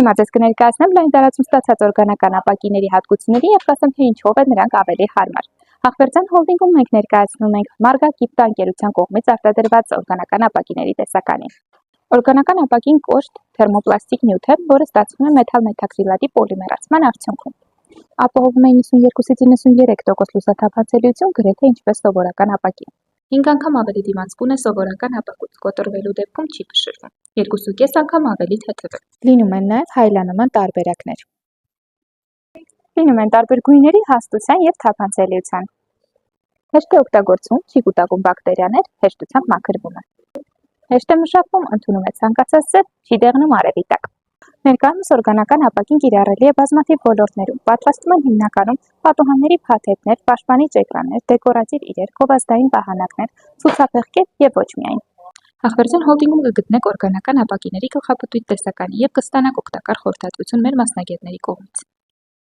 Հիմա ձեզ կներկայացնեմ լայն տարածում ստացած օրգանական ապակիների հատկությունների եւ կասեմ, թե ինչով են նրանք ավելի հարմար։ Հաղվերդյան հոլդինգում մենք ներկայացնում ենք Marga Kipta ընկերության կողմից արտադրված օրգանական ապակիների տեսականին։ Օրգանական ապակին կոշտ թերմոպլաստիկ նյութ է, որը ստացվում է մեթալ-մետաքրիլատի պոլիմերացման արդյունքում։ Ապահովում է 92-ից 93% լուսաթափանցելիություն, գրեթե ինչպես սովորական ապակին։ 5 անգամ ավելի դիմացկուն է սովորական ապակուց, կոտրվելու դեպքում չի փշրվում։ 2.5 անգամ ավելի թեթև է։ Լինում են նաև հայլանման տարբերակներ։ Լինում են տարբեր գույների, հաստության եւ թափանցելիության։ Հեշտ է օգտագործվում, չի կուտակում բակտերիաներ, հեշտությամբ մաքրվում է։ Հեշտ է մշակվում, ընդունում է ցանկացած ձև, չի դեղնում արևի տակ։ Ներկայումս օրգանական ապակին կիրառելի է բազմաթիվ ոլորտներում, պատրաստում են հիմնականում պատուհանների փաթեթներ, պաշտպանիչ էկրաններ, դեկորատիվ իրեր, գովազդային վահանակներ, ցուցափեղկեր եւ ոչ միայն։ Հաղվերդյան հոլդինգում կգտնեք օրգանական ապակիների գլխապտույտ տեսականի եւ կստանաք օգտակար խորհրդատվություն մեր մասնագետների կողմից։